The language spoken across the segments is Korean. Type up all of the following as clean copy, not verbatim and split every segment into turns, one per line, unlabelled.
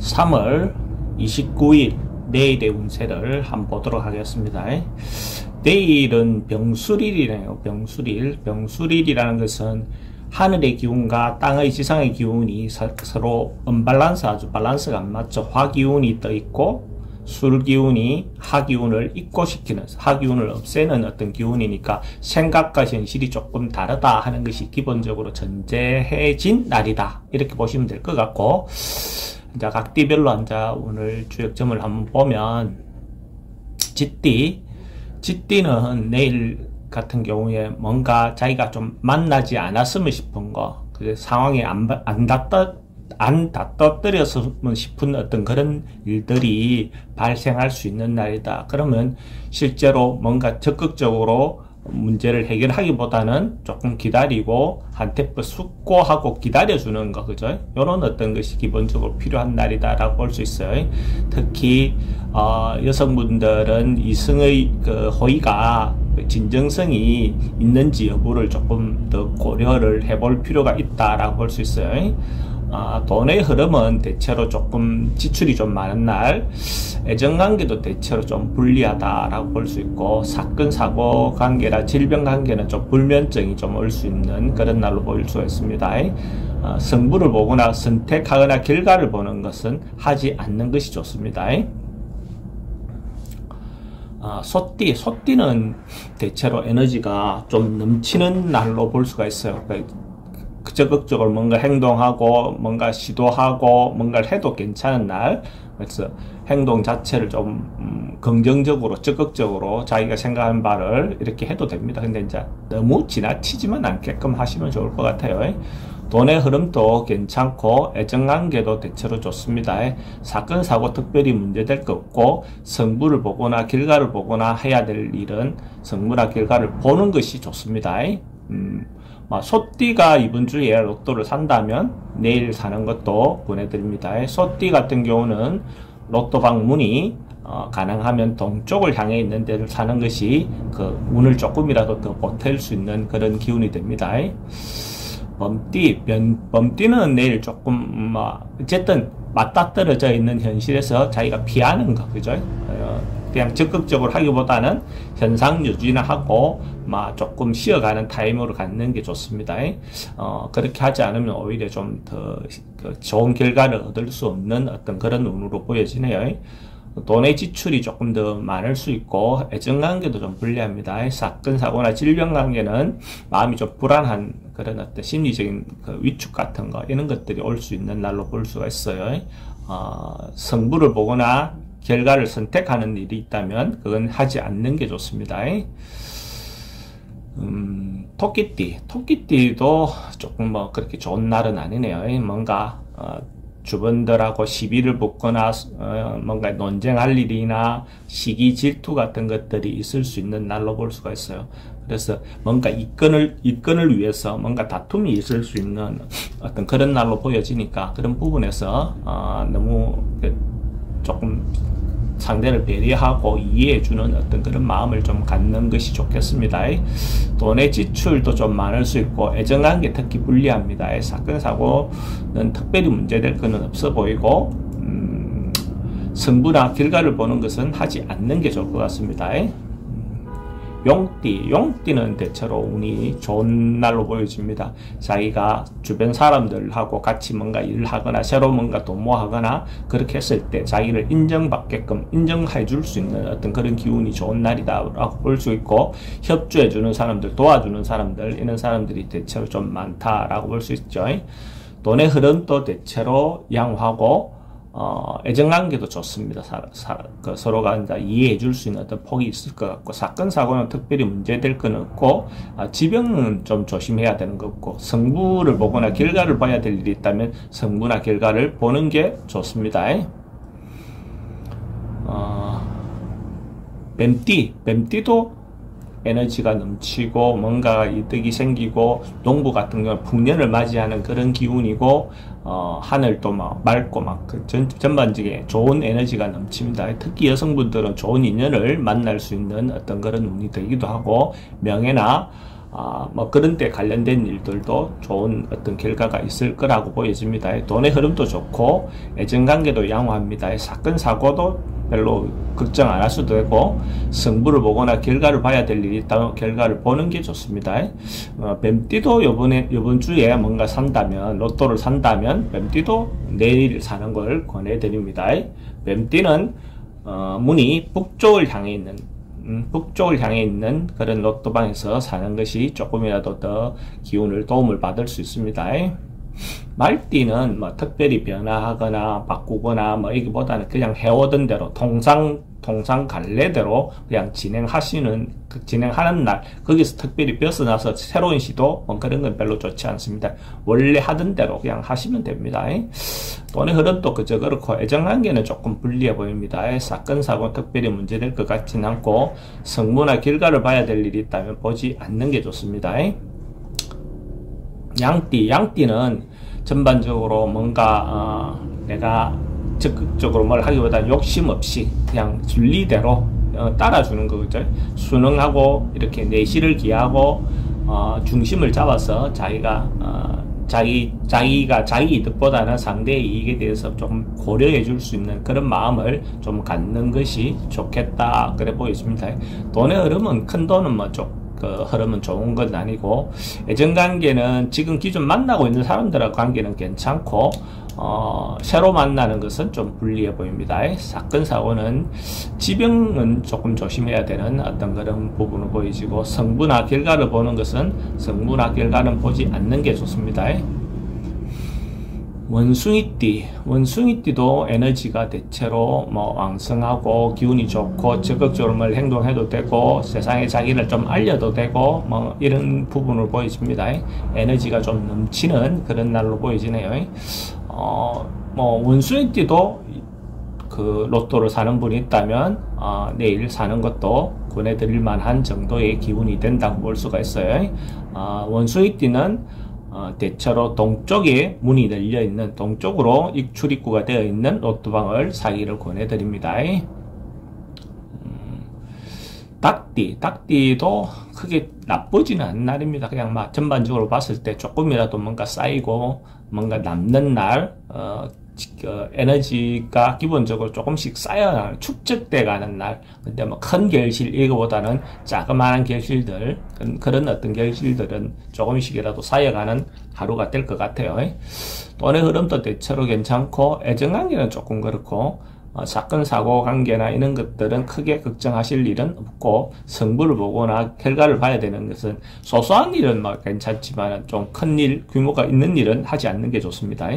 3월 29일 내일의 운세를 한번 보도록 하겠습니다. 내일은 병술일이네요. 병술일이라는 것은 하늘의 기운과 땅의 지상의 기운이 서로 언밸런스, 아주 밸런스가 안 맞죠. 화기운이 떠 있고 술기운이 하기운을 입고시키는, 하기운을 없애는 어떤 기운이니까 생각과 현실이 조금 다르다 하는 것이 기본적으로 전제해진 날이다, 이렇게 보시면 될 것 같고, 이제 각 띠별로 이제 오늘 주역점을 한번 보면, 쥐띠는 내일 같은 경우에 뭔가 자기가 좀 만나지 않았으면 싶은 거, 그 상황에 안 닿떠뜨렸으면 싶은 어떤 그런 일들이 발생할 수 있는 날이다. 그러면 실제로 뭔가 적극적으로 문제를 해결하기보다는 조금 기다리고 한 템포 숙고하고 기다려주는 거, 그죠? 이런 어떤 것이 기본적으로 필요한 날이다라고 볼 수 있어요. 특히 여성분들은 이성의 그 호의가 진정성이 있는지 여부를 조금 더 고려를 해볼 필요가 있다라고 볼 수 있어요. 돈의 흐름은 대체로 조금 지출이 좀 많은 날, 애정관계도 대체로 좀 불리하다라고 볼 수 있고, 사건, 사고 관계나 질병 관계는 좀 불면증이 좀 올 수 있는 그런 날로 보일 수가 있습니다. 성부를 보거나 선택하거나 결과를 보는 것은 하지 않는 것이 좋습니다. 소띠는 대체로 에너지가 좀 넘치는 날로 볼 수가 있어요. 적극적으로 뭔가 행동하고 뭔가 시도하고 뭔가를 해도 괜찮은 날, 그래서 행동 자체를 좀 긍정적으로 적극적으로 자기가 생각하는 바를 이렇게 해도 됩니다. 근데 이제 너무 지나치지만 않게끔 하시면 좋을 것 같아요. 돈의 흐름도 괜찮고 애정관계도 대체로 좋습니다. 사건 사고 특별히 문제될 거 없고, 성부를 보거나 결과를 보거나 해야 될 일은 성부나 결과를 보는 것이 좋습니다. 소띠가 이번 주에 로또를 산다면 내일 사는 것도 보내드립니다. 소띠 같은 경우는 로또 방문이 가능하면 동쪽을 향해 있는 데를 사는 것이 그 운을 조금이라도 더 보탤 수 있는 그런 기운이 됩니다. 범띠는 내일 조금 어쨌든 맞닥뜨려져 있는 현실에서 자기가 피하는 거, 그죠? 그냥 적극적으로 하기보다는 현상 유지나 하고 조금 쉬어가는 타임으로 갖는 게 좋습니다. 그렇게 하지 않으면 오히려 좀 더 좋은 결과를 얻을 수 없는 어떤 그런 운으로 보여지네요. 돈의 지출이 조금 더 많을 수 있고, 애정관계도 좀 불리합니다. 사건, 사고나 질병 관계는 마음이 좀 불안한 그런 어떤 심리적인 그 위축 같은 거, 이런 것들이 올 수 있는 날로 볼 수가 있어요. 성부를 보거나 결과를 선택하는 일이 있다면 그건 하지 않는 게 좋습니다. 토끼띠도 조금 그렇게 좋은 날은 아니네요. 뭔가 주변들하고 시비를 붙거나 뭔가 논쟁할 일이나 시기 질투 같은 것들이 있을 수 있는 날로 볼 수가 있어요. 그래서 뭔가 이권을 위해서 뭔가 다툼이 있을 수 있는 어떤 그런 날로 보여지니까, 그런 부분에서 너무 조금 상대를 배려하고 이해해주는 어떤 그런 마음을 좀 갖는 것이 좋겠습니다. 돈의 지출도 좀 많을 수 있고, 애정관계 특히 불리합니다. 사건, 사고는 특별히 문제될 것은 없어 보이고, 성부나 결과를 보는 것은 하지 않는 게 좋을 것 같습니다. 용띠는 대체로 운이 좋은 날로 보여집니다. 자기가 주변 사람들하고 같이 뭔가 일을 하거나 새로 뭔가 도모하거나 그렇게 했을 때 자기를 인정받게끔 인정해 줄 수 있는 어떤 그런 기운이 좋은 날이다라고 볼 수 있고, 협조해 주는 사람들, 도와주는 사람들, 이런 사람들이 대체로 좀 많다라고 볼 수 있죠. 돈의 흐름도 대체로 양호하고, 애정관계도 좋습니다. 서로가 이제 이해해 줄 수 있는 어떤 폭이 있을 것 같고, 사건, 사고는 특별히 문제될 건 없고, 지병은 좀 조심해야 되는 것 같고, 성부를 보거나 결과를 봐야 될 일이 있다면 성부나 결과를 보는 게 좋습니다. 뱀띠도 에너지가 넘치고 뭔가 이득이 생기고, 농부 같은 경우는 풍년을 맞이하는 그런 기운이고, 하늘도 맑고 전반적인 좋은 에너지가 넘칩니다. 특히 여성분들은 좋은 인연을 만날 수 있는 어떤 그런 운이 되기도 하고, 명예나 뭐 그런 데 관련된 일들도 좋은 어떤 결과가 있을 거라고 보여집니다. 돈의 흐름도 좋고 애정관계도 양호합니다. 사건 사고도 별로 걱정 안 할 수도 되고, 승부를 보거나 결과를 봐야 될 일이 있다면 결과를 보는 게 좋습니다. 뱀띠도 이번 주에 뭔가 산다면, 로또를 산다면 뱀띠도 내일 사는 걸 권해드립니다. 뱀띠는 문이 북쪽을 향해 있는 그런 로또방에서 사는 것이 조금이라도 더 도움을 받을 수 있습니다. 말띠는 뭐 특별히 변화하거나 바꾸거나 뭐 이기보다는 그냥 해오던 대로 통상 갈래대로 그냥 진행하는 날, 거기서 특별히 벗어나서 새로운 시도 뭐 그런 건 별로 좋지 않습니다. 원래 하던 대로 그냥 하시면 됩니다. 돈의 흐름도 그저 그렇고 애정관계는 조금 불리해 보입니다. 사건 사고는 특별히 문제될 것 같지는 않고, 성무나 결과를 봐야 될 일이 있다면 보지 않는 게 좋습니다. 양띠는 전반적으로 뭔가 내가 적극적으로 뭘 하기보다 욕심 없이 그냥 순리대로 따라주는 거죠. 순응하고 이렇게 내실을 기하고 중심을 잡아서 자기가 자기 이득보다는 상대의 이익에 대해서 좀 고려해 줄 수 있는 그런 마음을 좀 갖는 것이 좋겠다, 그래 보여집니다. 돈의 흐름은, 큰 돈은 뭐 흐름은 좋은 건 아니고, 애정관계는 지금 기존 만나고 있는 사람들하고 관계는 괜찮고, 새로 만나는 것은 좀 불리해 보입니다. 사건 사고는, 지병은 조금 조심해야 되는 어떤 그런 부분을 보여지고, 성부나 결과를 보는 것은 성부나 결과는 보지 않는 게 좋습니다. 원숭이띠도 에너지가 대체로 뭐 왕성하고 기운이 좋고 적극적으로 뭘 행동해도 되고 세상에 자기를 좀 알려도 되고 뭐 이런 부분을 보여집니다. 에너지가 좀 넘치는 그런 날로 보여지네요. 뭐 원숭이띠도 그 로또를 사는 분이 있다면 내일 사는 것도 권해드릴 만한 정도의 기운이 된다고 볼 수가 있어요. 원숭이띠는 대체로 동쪽에 문이 열려있는, 동쪽으로 출입구가 되어 있는 로또방을 사기를 권해드립니다. 닭띠도 크게 나쁘지는 않은 날입니다. 그냥 막 전반적으로 봤을 때 조금이라도 뭔가 쌓이고 뭔가 남는 날, 에너지가 기본적으로 조금씩 쌓여나가는, 축적돼 가는 날. 근데 뭐 큰 결실, 이거보다는 자그마한 결실들, 그런 어떤 결실들은 조금씩이라도 쌓여가는 하루가 될 것 같아요. 돈의 흐름도 대체로 괜찮고, 애정관계는 조금 그렇고, 사건 사고 관계나 이런 것들은 크게 걱정하실 일은 없고, 성부를 보거나 결과를 봐야 되는 것은 소소한 일은 뭐 괜찮지만 좀 큰 일, 규모가 있는 일은 하지 않는 게 좋습니다.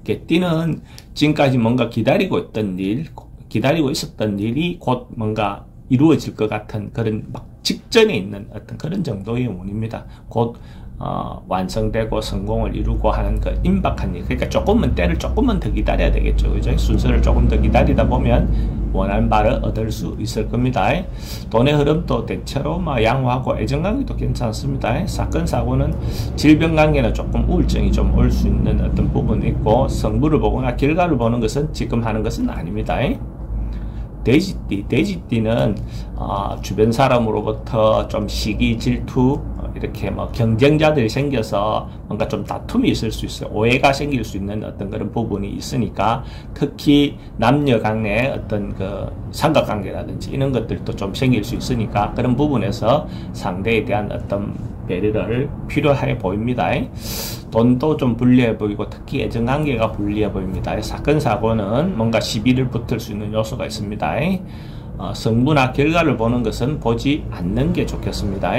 개띠는 지금까지 뭔가 기다리고 있었던 일이 곧 뭔가 이루어질 것 같은 그런 막 직전에 있는 어떤 그런 정도의 운입니다. 곧 완성되고 성공을 이루고 하는 그 임박한 일. 그러니까 때를 조금만 더 기다려야 되겠죠. 그죠? 순서를 조금 더 기다리다 보면 원하는 바를 얻을 수 있을 겁니다. 돈의 흐름도 대체로 양호하고 애정관계도 괜찮습니다. 사건 사고는 질병관계는 조금 우울증이 좀 올 수 있는 어떤 부분이 있고, 성부를 보거나 결과를 보는 것은 지금 하는 것은 아닙니다. 돼지띠는 주변 사람으로부터 좀 시기, 질투, 이렇게 뭐 경쟁자들이 생겨서 뭔가 좀 다툼이 있을 수 있어요. 오해가 생길 수 있는 어떤 그런 부분이 있으니까, 특히 남녀 간의 어떤 그 삼각관계라든지 이런 것들도 좀 생길 수 있으니까 그런 부분에서 상대에 대한 어떤 배려를 필요해 보입니다. 돈도 좀 불리해 보이고 특히 애정관계가 불리해 보입니다. 사건 사고는 뭔가 시비를 붙을 수 있는 요소가 있습니다. 성부나 결과를 보는 것은 보지 않는 게 좋겠습니다.